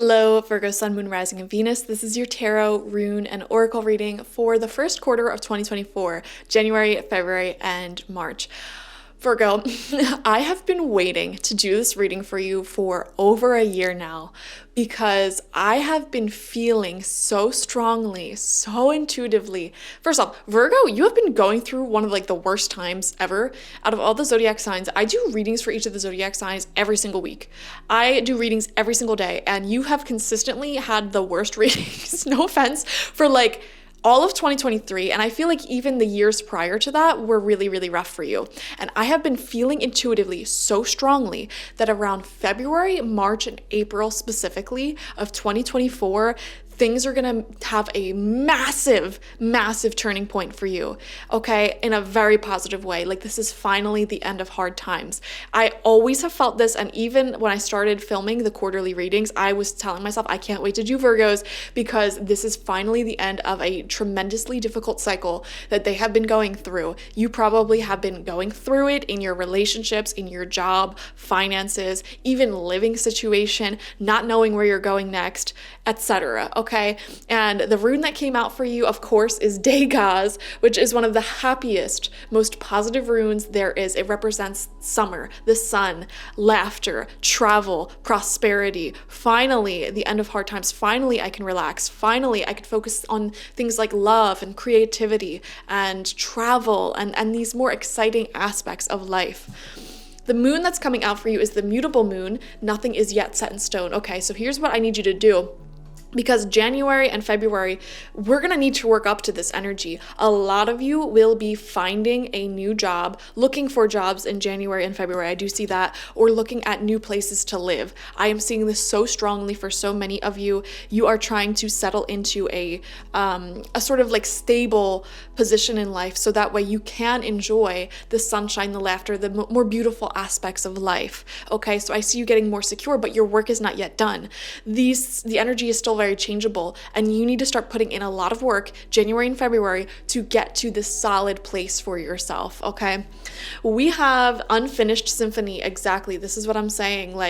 Hello, Virgo, Sun, Moon, Rising, and Venus. This is your tarot, rune, and oracle reading for the first quarter of 2024, January, February, and March. Virgo, I have been waiting to do this reading for you for over a year now because I have been feeling so strongly, so intuitively. First off, Virgo, you have been going through one of the worst times ever. Out of all the zodiac signs, I do readings for each of the zodiac signs every single week. I do readings every single day, and you have consistently had the worst readings, no offense, for all of 2023, and I feel like even the years prior to that were really, really rough for you. And I have been feeling intuitively so strongly that around February, March, and April specifically of 2024, things are gonna have a massive, massive turning point for you, okay? In a very positive way. This is finally the end of hard times. I always have felt this, and even when I started filming the quarterly readings, I was telling myself, I can't wait to do Virgos because this is finally the end of a tremendously difficult cycle that they have been going through. You probably have been going through it in your relationships, in your job, finances, even living situation, not knowing where you're going next, etc. Okay, and the rune that came out for you, of course, is Degas, which is one of the happiest, most positive runes there is. It represents summer, the sun, laughter, travel, prosperity. Finally, the end of hard times. Finally, I can relax. Finally, I can focus on things like love and creativity and travel and these more exciting aspects of life. The moon that's coming out for you is the mutable moon. Nothing is yet set in stone. Okay, so here's what I need you to do. Because January and February, we're gonna need to work up to this energy. A lot of you will be finding a new job, looking for jobs in January and February. I do see that, or looking at new places to live. I am seeing this so strongly for so many of you. You are trying to settle into a sort of stable position in life, so that way you can enjoy the sunshine, the laughter, the more beautiful aspects of life. Okay, so I see you getting more secure, but your work is not yet done. The energy is still very changeable, and you need to start putting in a lot of work January and February to get to this solid place for yourself. Okay, we have unfinished symphony. Exactly, this is what I'm saying.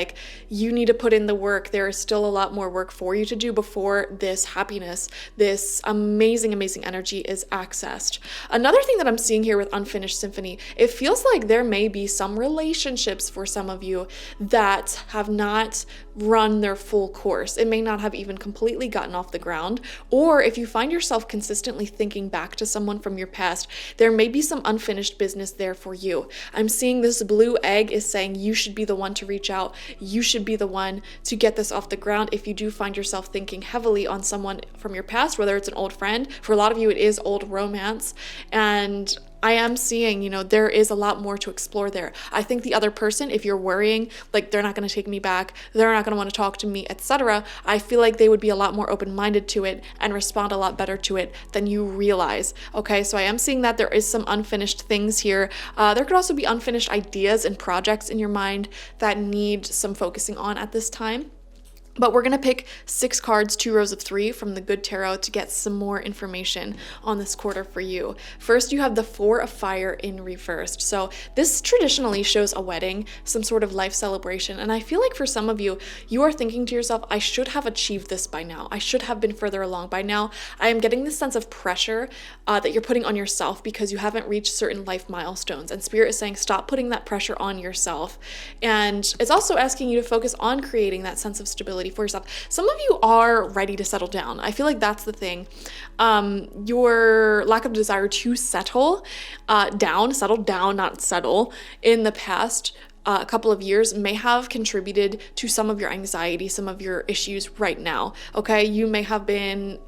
You need to put in the work. There is still a lot more work for you to do before this happiness, this amazing energy is accessed. Another thing that I'm seeing here with unfinished symphony, it feels like there may be some relationships for some of you that have not run their full course. It may not have even completely gotten off the ground, or if you find yourself consistently thinking back to someone from your past, there may be some unfinished business there for you. I'm seeing this blue egg is saying you should be the one to reach out. You should be the one to get this off the ground if you do find yourself thinking heavily on someone from your past, whether it's an old friend. For a lot of you, it is old romance, and I am seeing, there is a lot more to explore there. I think the other person, if you're worrying, they're not going to take me back, they're not going to want to talk to me, etc., I feel like they would be a lot more open-minded to it and respond a lot better to it than you realize. Okay, so I am seeing that there is some unfinished things here. There could also be unfinished ideas and projects in your mind that need some focusing on at this time. But we're gonna pick 6 cards, 2 rows of 3 from the Good Tarot to get some more information on this quarter for you. First, you have the 4 of Fire in reversed. So this traditionally shows a wedding, some sort of life celebration. And I feel like for some of you, you are thinking to yourself, I should have achieved this by now. I should have been further along by now. I am getting this sense of pressure that you're putting on yourself because you haven't reached certain life milestones. And Spirit is saying, stop putting that pressure on yourself. And it's also asking you to focus on creating that sense of stability for yourself. Some of you are ready to settle down. I feel like that's the thing. Your lack of desire to settle down, not settle, in the past couple of years may have contributed to some of your anxiety, some of your issues right now. Okay, you may have been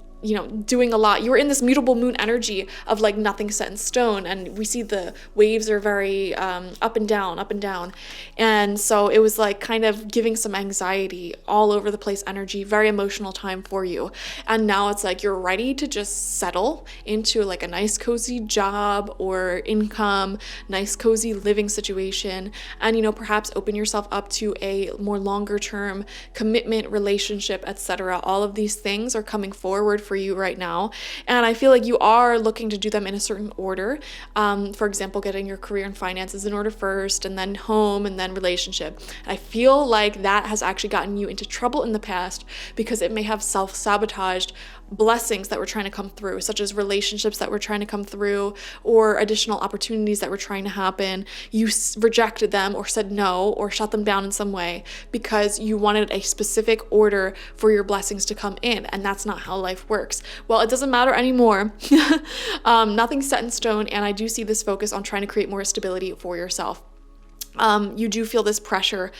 doing a lot. You were in this mutable moon energy of nothing set in stone, and we see the waves are very up and down, and so it was kind of giving some anxiety, all over the place energy, very emotional time for you. And now it's you're ready to just settle into a nice cozy job or income, nice cozy living situation, and perhaps open yourself up to a more longer term commitment, relationship, etc. All of these things are coming forward for you right now. And I feel like you are looking to do them in a certain order. For example, getting your career and finances in order first, and then home, and then relationship. I feel like that has actually gotten you into trouble in the past because it may have self-sabotaged blessings that were trying to come through, such as relationships that were trying to come through or additional opportunities that were trying to happen. You rejected them or said no or shut them down in some way because you wanted a specific order for your blessings to come in, and that's not how life works. Well, it doesn't matter anymore. Nothing's set in stone, and I do see this focus on trying to create more stability for yourself. You do feel this pressure,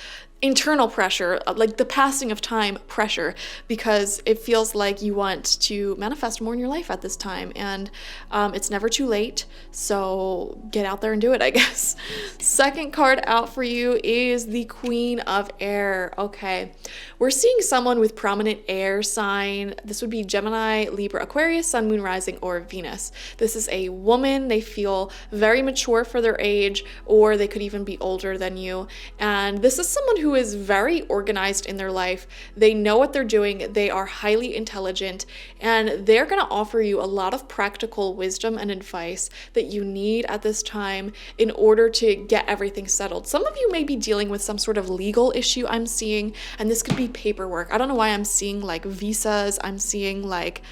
internal pressure, like the passing of time pressure, because it feels like you want to manifest more in your life at this time, and it's never too late, so get out there and do it, I guess. Second card out for you is the Queen of Air. Okay, we're seeing someone with prominent air sign. This would be Gemini, Libra, Aquarius, Sun, Moon, Rising, or Venus. This is a woman. They feel very mature for their age, or they could even be older than you, and this is someone who is very organized in their life. They know what they're doing. They are highly intelligent, and they're going to offer you a lot of practical wisdom and advice that you need at this time in order to get everything settled. Some of you may be dealing with some sort of legal issue, I'm seeing, and this could be paperwork. I don't know why I'm seeing like visas. I'm seeing like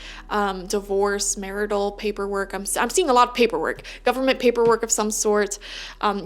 divorce, marital paperwork. I'm seeing a lot of paperwork, government paperwork of some sort,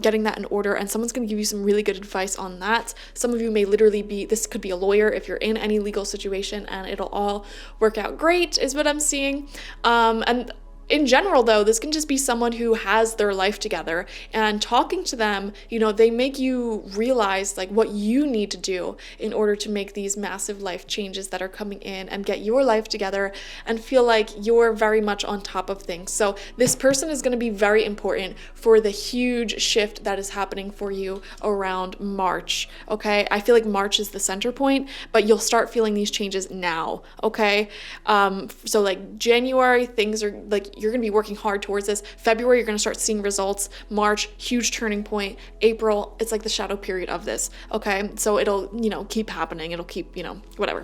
getting that in order, and someone's going to give you some really good advice on that. Some of you may literally be, this could be a lawyer if you're in any legal situation, and it'll all work out great is what I'm seeing. And in general, though, this can just be someone who has their life together, and talking to them, you know, they make you realize like what you need to do in order to make these massive life changes that are coming in and get your life together and feel like you're very much on top of things. So this person is going to be very important for the huge shift that is happening for you around March. Okay, I feel like March is the center point, but you'll start feeling these changes now. Okay, so like January, things are like, you're going to be working hard towards this. February, you're going to start seeing results. March, huge turning point. April, it's like the shadow period of this. Okay, so it'll, you know, keep happening. It'll keep, you know, whatever.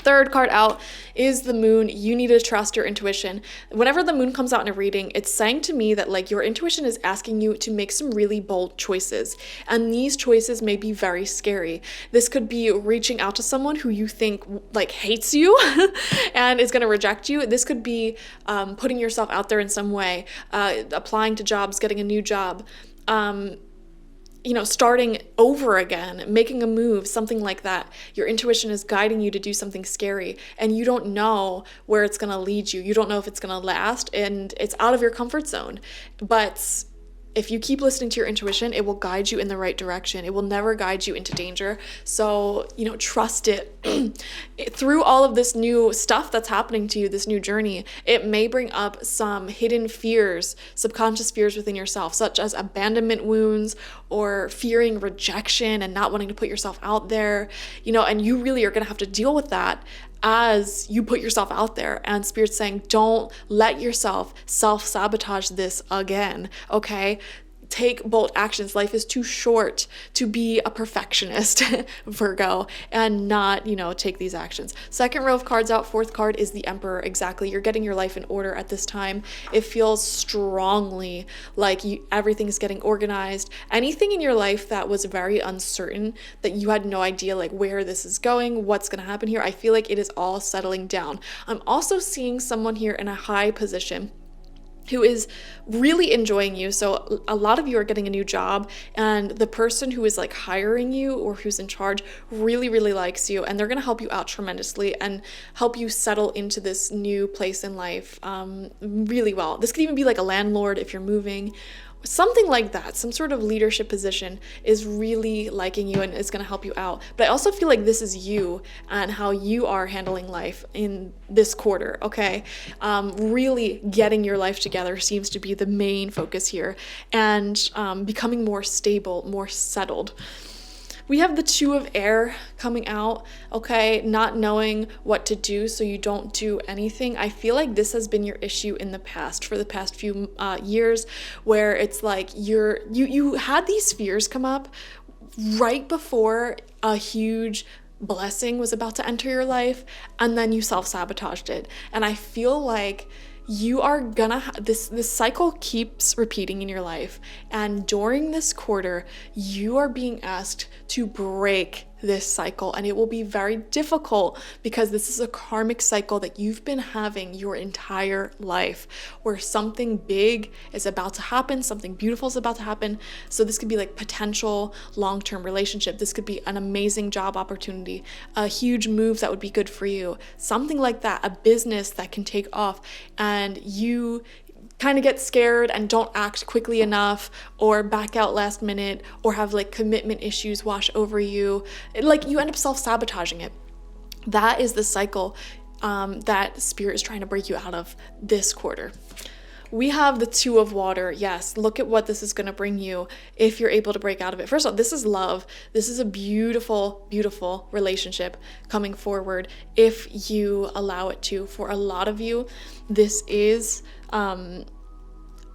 Third card out is the moon. You need to trust your intuition. Whenever the moon comes out in a reading, it's saying to me that like your intuition is asking you to make some really bold choices. And these choices may be very scary. This could be reaching out to someone who you think like hates you and is going to reject you. This could be putting yourself out there in some way, applying to jobs, getting a new job, you know, starting over again, making a move, something like that. Your intuition is guiding you to do something scary, and you don't know where it's going to lead you. You don't know if it's going to last, and it's out of your comfort zone. But if you keep listening to your intuition, it will guide you in the right direction. It will never guide you into danger. So, you know, trust it. Through all of this new stuff that's happening to you, this new journey, it may bring up some hidden fears, subconscious fears within yourself, such as abandonment wounds or fearing rejection and not wanting to put yourself out there, you know, and you really are going to have to deal with that as you put yourself out there. And Spirit's saying, don't let yourself self-sabotage this again, okay? Take bold actions. Life is too short to be a perfectionist, Virgo, and not, you know, take these actions. Second row of cards out, fourth card is the Emperor. Exactly. You're getting your life in order at this time. It feels strongly like everything's getting organized. Anything in your life that was very uncertain, that you had no idea like where this is going, what's going to happen here, I feel like it is all settling down. I'm also seeing someone here in a high position who is really enjoying you. So a lot of you are getting a new job, and the person who is like hiring you or who's in charge really, really likes you, and they're going to help you out tremendously and help you settle into this new place in life really well. This could even be like a landlord if you're moving. Something like that, some sort of leadership position is really liking you and is going to help you out. But I also feel like this is you and how you are handling life in this quarter, okay? Really getting your life together seems to be the main focus here, and becoming more stable, more settled. We have the Two of Air coming out, okay? Not knowing what to do, so you don't do anything. I feel like this has been your issue in the past, for the past few years, where it's like you had these fears come up right before a huge blessing was about to enter your life, and then you self-sabotaged it. And I feel like you are gonna this cycle keeps repeating in your life, and during this quarter you are being asked to break this cycle, and it will be very difficult because this is a karmic cycle that you've been having your entire life, where something big is about to happen, something beautiful is about to happen. So this could be like potential long-term relationship, this could be an amazing job opportunity, a huge move that would be good for you, something like that, a business that can take off, and you kind of get scared and don't act quickly enough, or back out last minute, or have like commitment issues wash over you. Like you end up self-sabotaging it. That is the cycle that Spirit is trying to break you out of this quarter. We have the Two of Water. Yes, look at what this is going to bring you if you're able to break out of it. First of all, this is love. This is a beautiful, beautiful relationship coming forward if you allow it to. For a lot of you, this is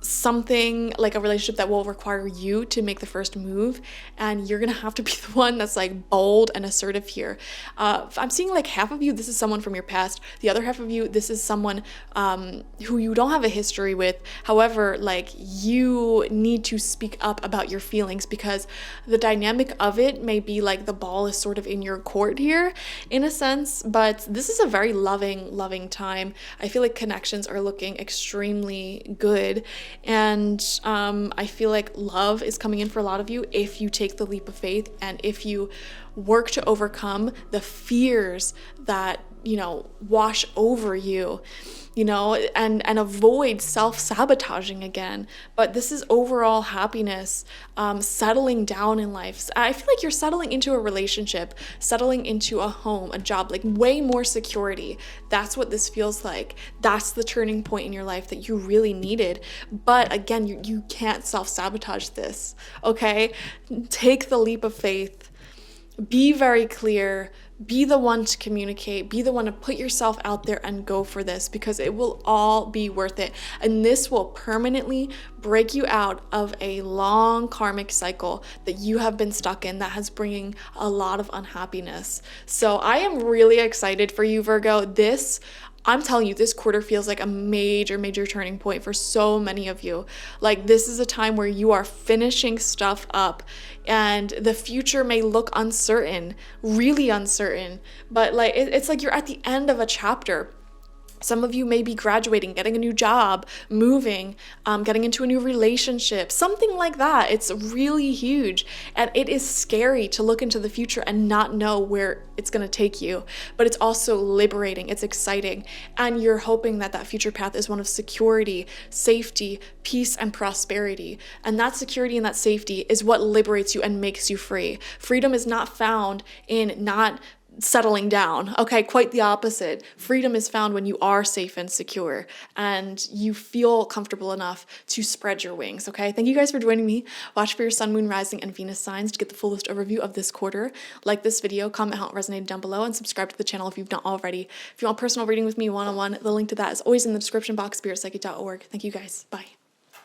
something like a relationship that will require you to make the first move, and you're gonna have to be the one that's like bold and assertive here. I'm seeing like half of you, this is someone from your past. The other half of you, this is someone who you don't have a history with. However, like you need to speak up about your feelings, because the dynamic of it may be like the ball is sort of in your court here in a sense, but this is a very loving time. I feel like connections are looking extremely good. And I feel like love is coming in for a lot of you if you take the leap of faith, and if you work to overcome the fears that, you know, wash over you, you know, and avoid self-sabotaging again. But this is overall happiness, settling down in life. I feel like you're settling into a relationship, settling into a home, a job, like way more security. That's what this feels like. That's the turning point in your life that you really needed. But again, you can't self-sabotage this, okay? Take the leap of faith. Be very clear, be the one to communicate, be the one to put yourself out there and go for this, because it will all be worth it. And this will permanently break you out of a long karmic cycle that you have been stuck in that has bringing a lot of unhappiness. So I am really excited for you, Virgo. I'm telling you, this quarter feels like a major turning point for so many of you. Like this is a time where you are finishing stuff up, and the future may look uncertain, really uncertain, but like it's like you're at the end of a chapter. Some of you may be graduating, getting a new job, moving, getting into a new relationship, something like that. It's really huge. And it is scary to look into the future and not know where it's going to take you. But it's also liberating. It's exciting. And you're hoping that that future path is one of security, safety, peace, and prosperity. And that security and that safety is what liberates you and makes you free. Freedom is not found in not settling down. Okay, quite the opposite. Freedom is found when you are safe and secure and you feel comfortable enough to spread your wings. Okay, thank you guys for joining me. Watch for your sun, moon, rising, and Venus signs to get the fullest overview of this quarter. Like this video, comment how it resonated down below, and subscribe to the channel if you've not already. If you want personal reading with me one-on-one, the link to that is always in the description box, spiritpsychic.org. Thank you guys. Bye.